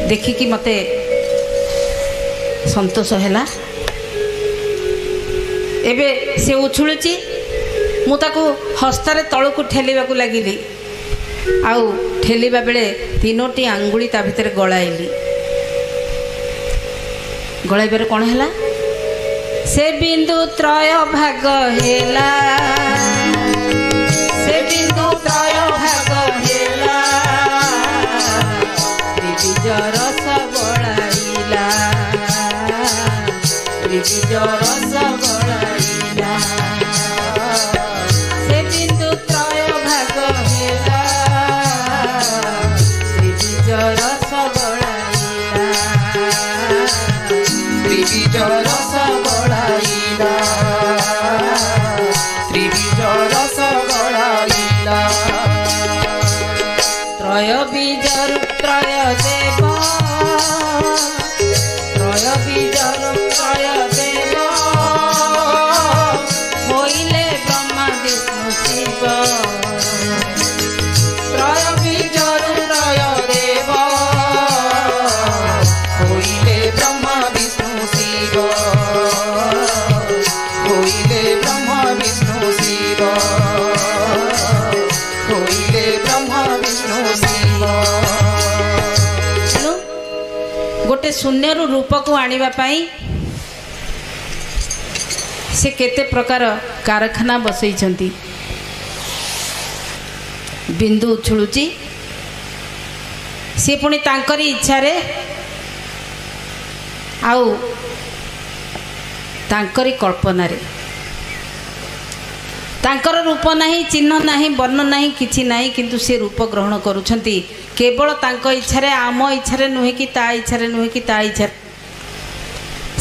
देखिकी मते संतोष है। एबे से उछुलुची मु ताकू हस्तारे तलकू ठेलिबा को लागिली आउ ठेलिबा बेले तीनोटी आंगुली ता भितर गलाइली। गलाइबार कौन है से बिंदु त्रय भाग हेला से बिंदु त्रय भाग हेला त्रिबीज रस बड़ाइला त्रिबीज रस बड़ाइला से बिंदु त्रय भाग हेला त्रिबीज रस बड़ाइला त्रिबीज रस बड़ाइला त्रिबीज रस बड़ाइला त्रय बीजरु त्रय देव त्रय बीजरु त्रय देव होइले ब्रह्मा विष्णु शिव त्रय बीजरु त्रय देव होइले ब्रह्मा विष्णु शिव होइले ब्रह्मा विष्णु शिव होइले ब्रह्मा विष्णु शिव। गोटे शून्य रूप को आनिबा पाई से केते प्रकार कारखाना बसैछंती। बिंदु उछुलुची से पुणी तांकरी इच्छा रे आउ तांकरी कल्पना रे तांकर रूप नहीं चिन्ह नहीं वर्ण नहीं किछि नहीं किंतु से रूप ग्रहण करुछंती केवल तांको इच्छा रे आम इच्छा रे नुहे कि ता इच्छा रे नुहे कि ता इच्छा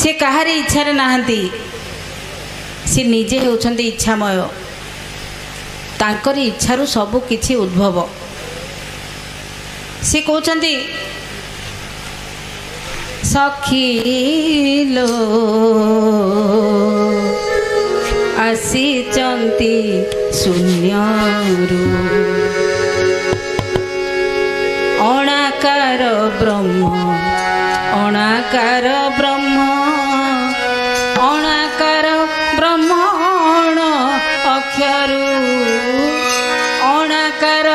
से कहारी इच्छा रे नाहंती से निजे होउछंती इच्छामय तांकरी इच्छारु सब किछि उद्भव से कहउछंती सखीलो आसीचंती शून्यरू अणाकार ब्रह्म अणाकार ब्रह्म अणाकार ब्रह्मण अक्षरू अणाकार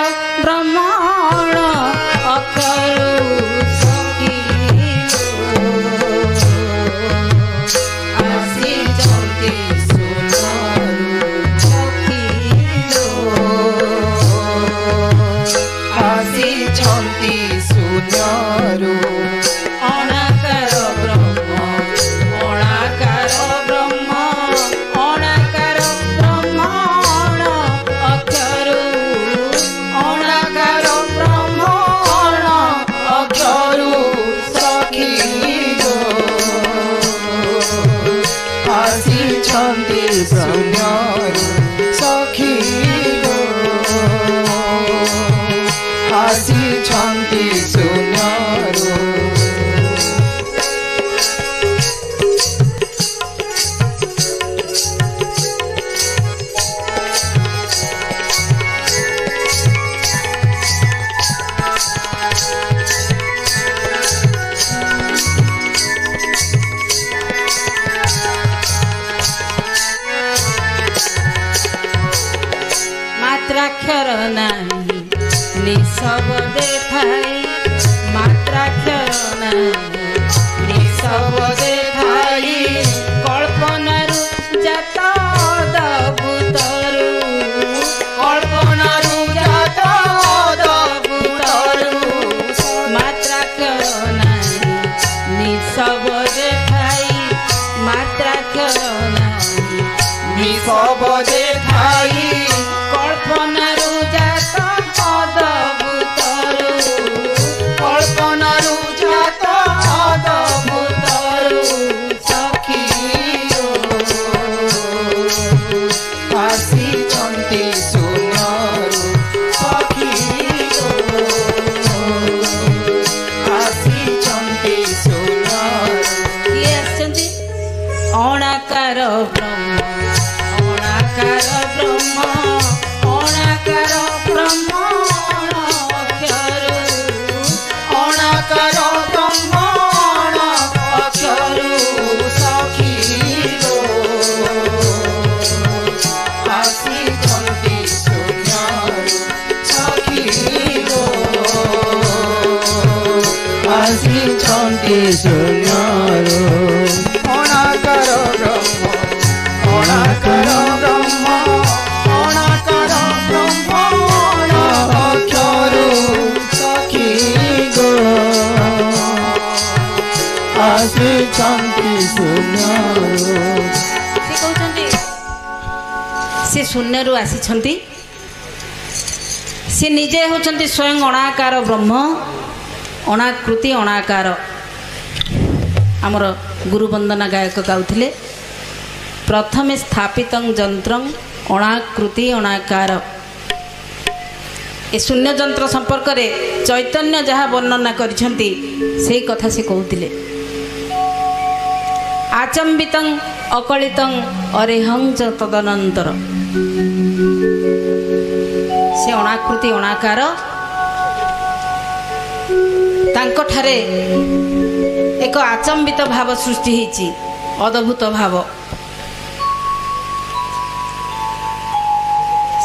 ब्रह्मण अक्षरू अणाकार ब्रह्म अणाकार ब्रह्म अणाकार ब्रह्मण अक्षरू अणाकार ब्रह्मण अक्षरू सखी आसीछंती शून्यरू सखी आसीछंती शून्यरू मात्राक्षर नहीं निसब देखाई मात्राक्षर नहीं निसब देखाई कल्पनारु जात अद्भुतरू कल्पनारु जात अद्भुतरू मात्राक्षर नहीं निसब देखाई मात्राक्षर नहीं निसब देखाई कल्पनारु जात अद्भुतरू कल्पनारु जात अद्भुतरू सखी आसीछंती शून्यरू सखी आसीछंती शून्यरू किए आछंती अणाकार ब्रह्म अणाकार ब्रह्म अणाकार ब्रह्म अक्षरू अणाकार ଆସିଛନ୍ତି ଶୂନ୍ୟରୁ ଅଣାକାର ବ୍ରହ୍ମ ଅଣାକାର ବ୍ରହ୍ମ ଅଣାକାର ବ୍ରହ୍ମ ଅକ୍ଷରୁ ସଖୀ ଗୋ ଆସିଛନ୍ତି ଶୂନ୍ୟରୁ। ସେ କହୁଛନ୍ତି ସେ ଶୂନ୍ୟରୁ ଆସିଛନ୍ତି। ସେ ନିଜେ ହେଉଛନ୍ତି ସ୍ୱୟଂ ଅଣାକାର ବ୍ରହ୍ମ, ଅଣାକୃତି ଅଣାକାର। ଆମର ଗୁରୁବନ୍ଦନା ଗାୟକ ଗାଉଥିଲେ ପ୍ରଥମେ ସ୍ଥାପିତଂ ଯନ୍ତ୍ରଂ ଅଣାକୃତି ଅଣାକାର। ଏ ଶୂନ୍ୟ ଯନ୍ତ୍ର ସମ୍ପର୍କରେ ଚୈତନ୍ୟ ଯାହା ବର୍ଣ୍ଣନା କରିଛନ୍ତି ସେଇ କଥା ସେ କହୁଥିଲେ। ଆଚମ୍ବିତଂ ଅକଳିତଂ ଅରେହଂ ଚ ତଦନନ୍ତର। ସେ ଅଣାକୃତି ଅଣାକାର ତାଙ୍କଠାରେ ଏକ ଆଚମ୍ବିତ ଭାବ ସୃଷ୍ଟି ହେଇଛି, ଅଦ୍ଭୁତ ଭାବ।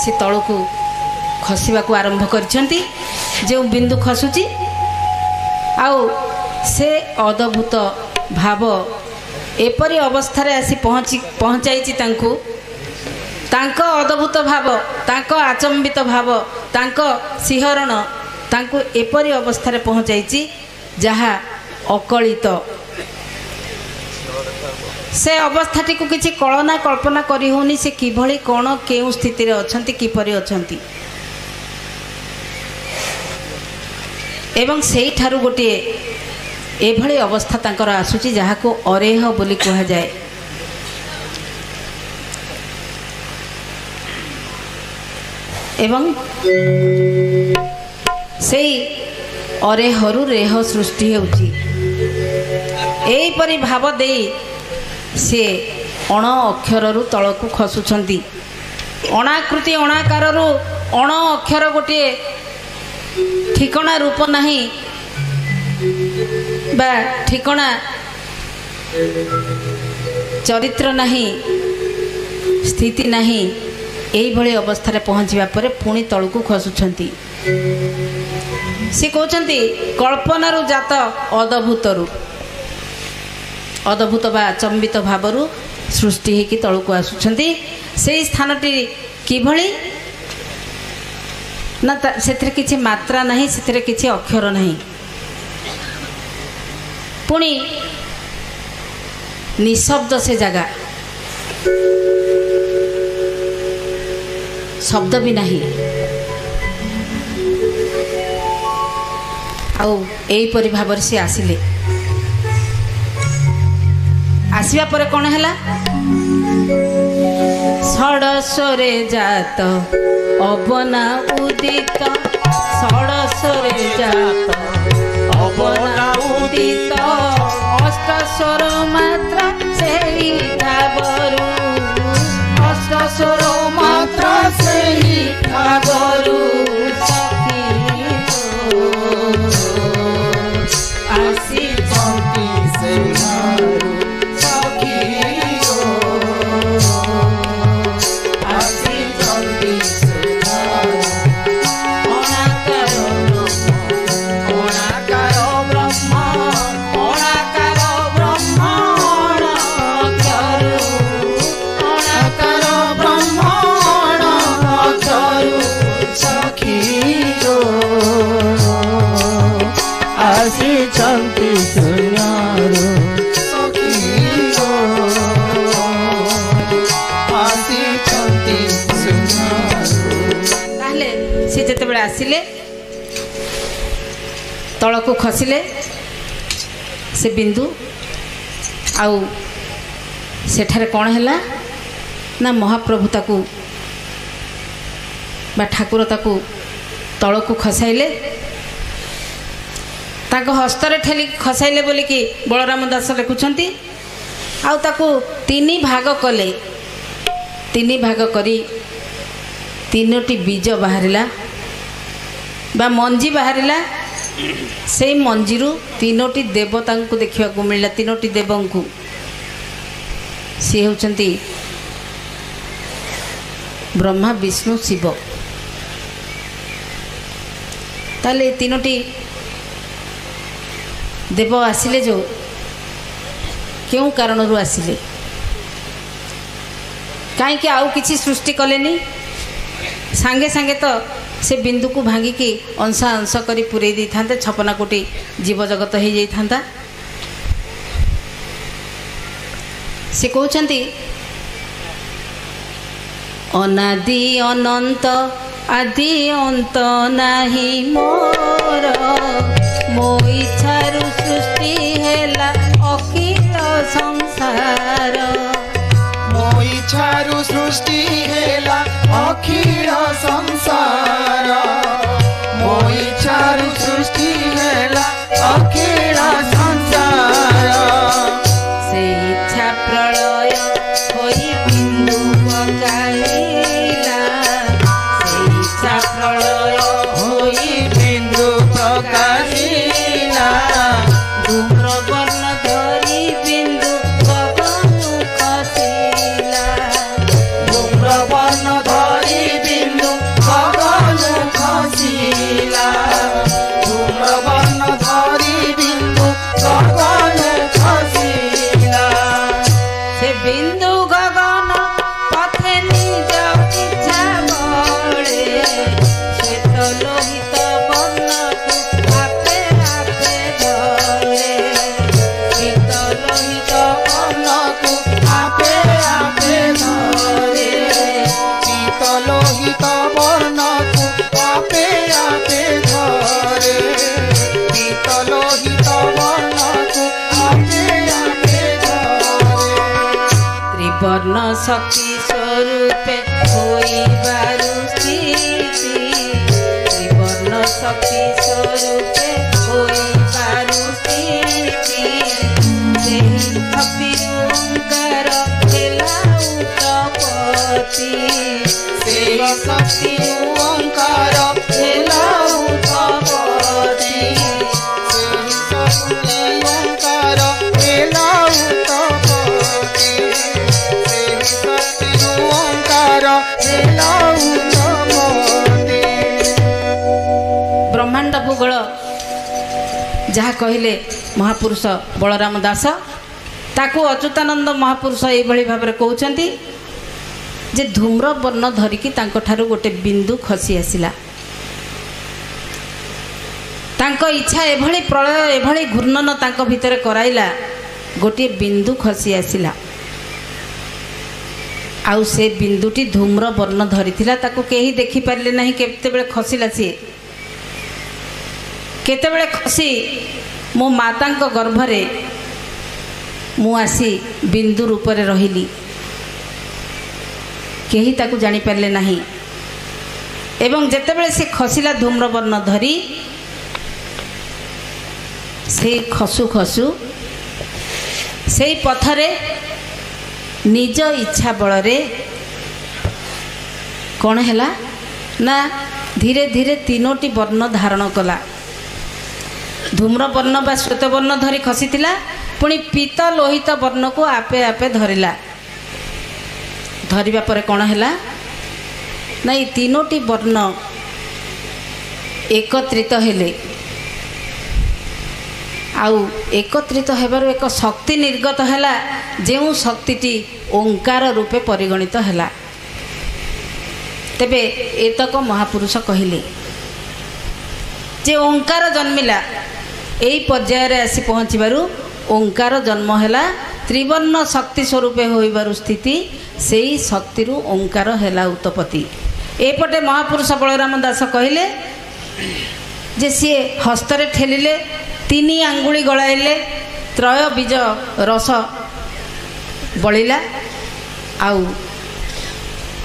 ସେ ତଳକୁ ଖସିବାକୁ ଆରମ୍ଭ କରିଛନ୍ତି। ଯେଉଁ ବିନ୍ଦୁ ଖସୁଛି ଆଉ ସେ ଅଦ୍ଭୁତ ଭାବ ଏପରି ଅବସ୍ଥାରେ ଆସି ପହଞ୍ଚାଇଛି ତାଙ୍କୁ। ତାଙ୍କ ଅଦ୍ଭୁତ ଭାବ, ତାଙ୍କ ଆଚମ୍ବିତ ଭାବ, ତାଙ୍କ ଶିହରଣ ତାଙ୍କୁ ଏପରି ଅବସ୍ଥାରେ ପହଞ୍ଚାଇଛି ଯାହା ଅକଳିତ। ସେ ଅବସ୍ଥାଟିକୁ କିଛି କଳନା କଳ୍ପନା କରି ହେଉନି। ସେ କିଭଳି କ'ଣ କେଉଁ ସ୍ଥିତିରେ ଅଛନ୍ତି, କିପରି ଅଛନ୍ତି। ଏବଂ ସେଇଠାରୁ ଗୋଟିଏ ଏଭଳି ଅବସ୍ଥା ତାଙ୍କର ଆସୁଛି ଯାହାକୁ ଅରେହ ବୋଲି କୁହାଯାଏ। ଏବଂ ସେଇ ଅରେହରୁ ରେହ ସୃଷ୍ଟି ହେଉଛି। ଏହିପରି ଭାବ ଦେଇ ସେ ଅଣ ଅକ୍ଷରରୁ ତଳକୁ ଖସୁଛନ୍ତି। ଅଣାକୃତି ଅଣାକାରରୁ ଅଣ ଅକ୍ଷର ଗୋଟିଏ ଠିକଣା ରୂପ ନାହିଁ ବା ଠିକଣା ଚରିତ୍ର ନାହିଁ, ସ୍ଥିତି ନାହିଁ। ଏଇଭଳି ଅବସ୍ଥାରେ ପହଞ୍ଚିବା ପରେ ପୁଣି ତଳକୁ ଖସୁଛନ୍ତି। ସେ କହୁଛନ୍ତି କଳ୍ପନାରୁ ଜାତ ଅଦ୍ଭୁତରୁ, ଅଦ୍ଭୁତ ବା ଆଚମ୍ବିତ ଭାବରୁ ସୃଷ୍ଟି ହେଇକି ତଳକୁ ଆସୁଛନ୍ତି। ସେଇ ସ୍ଥାନଟି କିଭଳି ନା ସେଥିରେ କିଛି ମାତ୍ରା ନାହିଁ, ସେଥିରେ କିଛି ଅକ୍ଷର ନାହିଁ। ପୁଣି ନିଶବ୍ଦ ସେ ଜାଗା, ଶବ୍ଦ ବି ନାହିଁ। ଆଉ ଏହିପରି ଭାବରେ ସେ ଆସିଲେ। ଆସିବା ପରେ କ'ଣ ହେଲା? ଷଡ଼ଶରେ ଜାତ ଅବନା ଉଦିତ, ଷଡ଼ଶରେ ଜାତ ଅବନା ଉଦିତ, ଅଷ୍ଟସ୍ୱର ମାତ୍ର ସେହି ଭାବରୁ, ଅଷ୍ଟସ୍ୱର ମାତ୍ର ସେହି ଭାବରୁ ସଖୀ ଆସିଛନ୍ତି ଶୂନ୍ୟରୁ ସଖୀ ଆସିଛନ୍ତି ଶୂନ୍ୟରୁ ଅଣାକାର ବ୍ରହ୍ମ ଅଣାକାର ବ୍ରହ୍ମ ଅକ୍ଷରୁ ଅଣାକାର ବ୍ରହ୍ମ ଅକ୍ଷରୁ ସଖୀ ଆସିଛନ୍ତି ଶୂନ୍ୟରୁ ସଖୀ ଆସିଛନ୍ତି ଶୂନ୍ୟରୁ। ତାହେଲେ ସେ ଯେତେବେଳେ ଆସିଲେ ତଳକୁ ଖସିଲେ ସେ ବିନ୍ଦୁ, ଆଉ ସେଠାରେ କ'ଣ ହେଲା ନା ମହାପ୍ରଭୁ ତାକୁ ବା ଠାକୁର ତାକୁ ତଳକୁ ଖସାଇଲେ। ତାଙ୍କ ହସ୍ତରେ ଠେଲି ଖସାଇଲେ ବୋଲିକି ବଳରାମ ଦାସ ଲେଖୁଛନ୍ତି। ଆଉ ତାକୁ ତିନି ଭାଗ କଲେ। ତିନି ଭାଗ କରି ତିନୋଟି ବୀଜ ବାହାରିଲା ବା ମଞ୍ଜି ବାହାରିଲା। ସେଇ ମଞ୍ଜିରୁ ତିନୋଟି ଦେବତାଙ୍କୁ ଦେଖିବାକୁ ମିଳିଲା, ତିନୋଟି ଦେବଙ୍କୁ। ସିଏ ହେଉଛନ୍ତି ବ୍ରହ୍ମା, ବିଷ୍ଣୁ, ଶିବ। ତାହେଲେ ଏ ତିନୋଟି देव आसिले जो क्यों कारणरू आसिले कहीं आउ किसी सृष्टि कलेनी सांगे सांगे तो से बिंदु को भांगिकी अंशा अंश करी पुरई दे था 56 कोटी जीव जगत हो जाता से कहते अनादि अनंत आदि अंत नाही मोर मो इच्छारु सृष्टि हेला अखिल संसार मो इच्छारु सृष्टि हेला अखिल संसार मो इच्छारु सृष्टि हेला अखिल संसार से इच्छा प्रलय होई बिंदु पकाइला से इच्छा प्रलय होई बिंदु प्रकाशिला धूम्र वर्ण धरी बिंदु गगनु खसिला धूम्रवर्ण धरी बिंदु गगनु खसिला धूम्रवर्ण धरी बिंदु गगनु खसिला से बिंदु गगन पथे निज इच्छा बळे श्वेत लोहित वर्णकु आपे आपे धरे श्वेत लोहित वर्णकु आपे आपे धरे चित लोहित वर्णकु आपे आपे धरे चित लोहित वर्णकु आपे आपे धरे त्रिवर्ण शक्ति स्वरूपे होइबारु स्थिति त्रिवर्ण शक्ति स्वरूपे होइबारु स्थिति सेहि शक्ति ओंकार हेला उत्पत्ति सेहि शक्ति ओंकार हेला उत्पत्ति सेहि शक्ति ओंकार हेला उत्पत्ति सेहि शक्ति ओंकार हेला उत्पत्ति ब्रह्मांड भूगोल जहाँ कहले महापुरुष बलराम दास ताकू अच्युतानंद महापुरुष ये भाव में कहते जे धूम्र वर्ण धरिकी ठारू गोटे बिंदु खसी आसिला तांको इच्छा एभली प्रलय एभली घूर्णन तांको भितर कराइला गोटे बिंदु खसी आसिला आउ से बिंदुटी धूम्र वर्ण धरिथिला ताकू केही देखि पारले नाही केतेबेले खसिला सी केतेबेले खसी मो मातांको गर्भरे मु आसी बिंदु रूप रे रहिली केही ताकू जानी पारले नाही एवं जेतेबेले से खसिला धूम्र वर्ण धरी से खसु खसु से पथरे निज इच्छा बलरे कौन है ना धीरे धीरे तीनोटी वर्ण धारण कला धूम्र वर्ण बा श्वेत वर्ण धरी खसीला पुणी पीत लोहित वर्ण को आपे आपे धरिला धरिबा परे कौन है ना ये तीनोटी वर्ण एकत्रित हेले आउ एकत्रित हेबारु एक शक्ति निर्गत हैला जेउ शक्तिटी ओंकार रूपे परिगणित हैला तेबे एतक महापुरुष कहिले जे ओंकार जन्मिला एई पर्याय रे आसी पहुँचबारु ओंकार जन्म हैला त्रिवर्ण शक्ति स्वरूपे होइबारु स्थिति सेई शक्तिरु ओंकार हैला उत्पत्ति एपटे महापुरुष बलराम दास कहिले जे सी हस्तरे ठेलिले 3 आंगुली गलाइले त्रय बीज रस बलिला आउ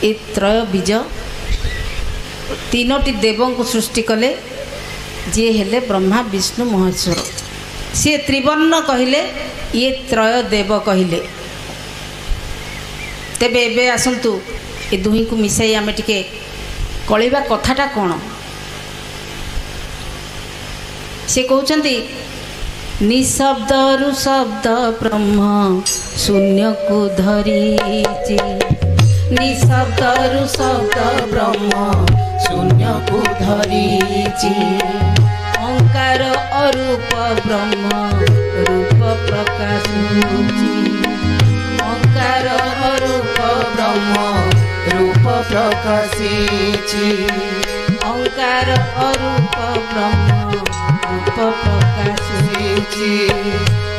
ए त्रय बीज तीनोटी देवों को सृष्टि कले जे हेले ब्रह्मा विष्णु महेश्वर सी त्रिवर्ण कहिले ये त्रय देव कहिले तेबे एबे आसंतु ए दुही को मिसाई आमे टिके कलिबा कथाटा कोन से कहते निशब्दरु शब्द ब्रह्म शून्य को धरीची निशब्दरु शब्द ब्रह्म शून्य को धरीची ओंकार ओंकार अरूप ब्रह्म रूप प्रकाश ओंकार अरूप ब्रह्म रूप प्रकाशिछि ओंकार अरूप ब्रह्म रूप प्रकाशिछि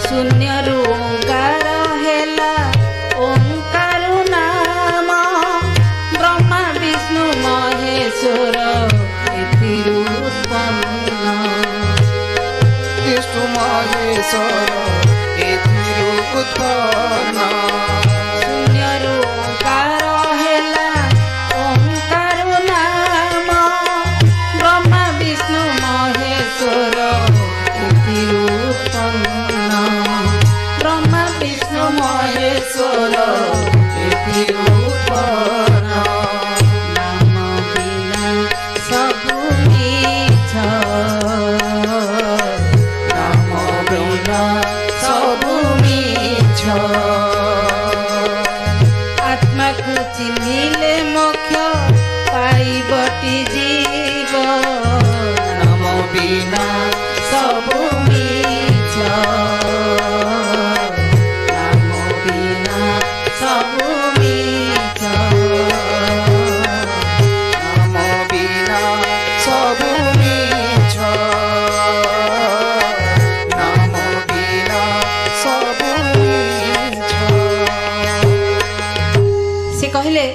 शून्य रु ओंकार हेला ओंकार नाम ब्रह्मा विष्णु महेश्वर एथिरु उत्पन्न विष्णु महेश्वर एथिरु उत्पन्न शून्य रु ओंकार हेला ओंकार नाम ब्रह्मा विष्णु महेश्वर एथिरु उत्पन्न ब्रह्मा विष्णु महेश्वर एथिरु उत्पन्न नाम बिना सबु मिछ नाम बिना सबु मिछ आत्मा को चिन्हिले मोक्ष पाइबटी जीव नाम बिना सबु मिछ नाम बिना सबु मिछ नाम बिना सबु मिछ नाम बिना सबु मिछ से कहले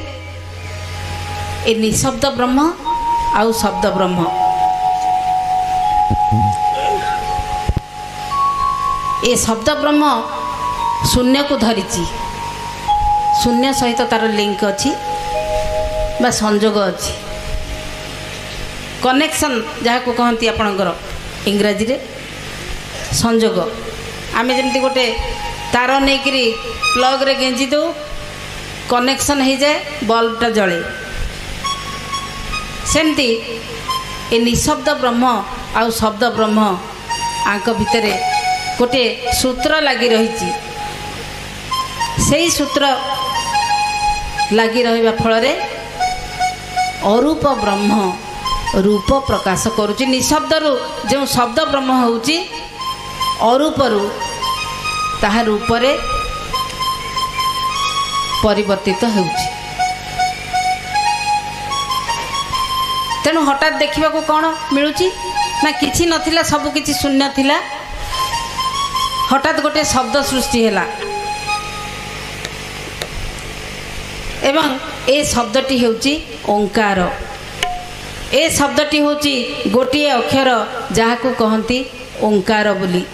ए निशब्द ब्रह्म आउ शब्द ब्रह्म ए शब्द ब्रह्म शून्य को धरिची शून्य सहित तार लिंक अच्छी बा संजोग अच्छी कनेक्शन जहाँ को कहती आपणकर इंग्राजी रे संजोग आमे जमती गोटे तार नहीं प्लग रे गेंजी दो कनेक्शन हो जाए बल्बटा जले सेमती ए निशब्द ब्रह्म आउ शब्द ब्रह्म आंक भितरे गोटे सूत्र लगी रही से सूत्र लगी रहा फल अरूप ब्रह्म रूप प्रकाश करुच्ची निशब्द रु जो शब्द ब्रह्म होउची अरूप रु ताहा रूपरे परिवर्तित होउची तेणु हठात देखा कौन मिलूची ना किछि नथिला सब किछि शून्य थिला हठात गोटे शब्द सृष्टि हैला एवं ए शब्दटी होउची ओंकार ए शब्दटी होउची गोटिए अक्षर जहाँ को कहती ओंकार बोली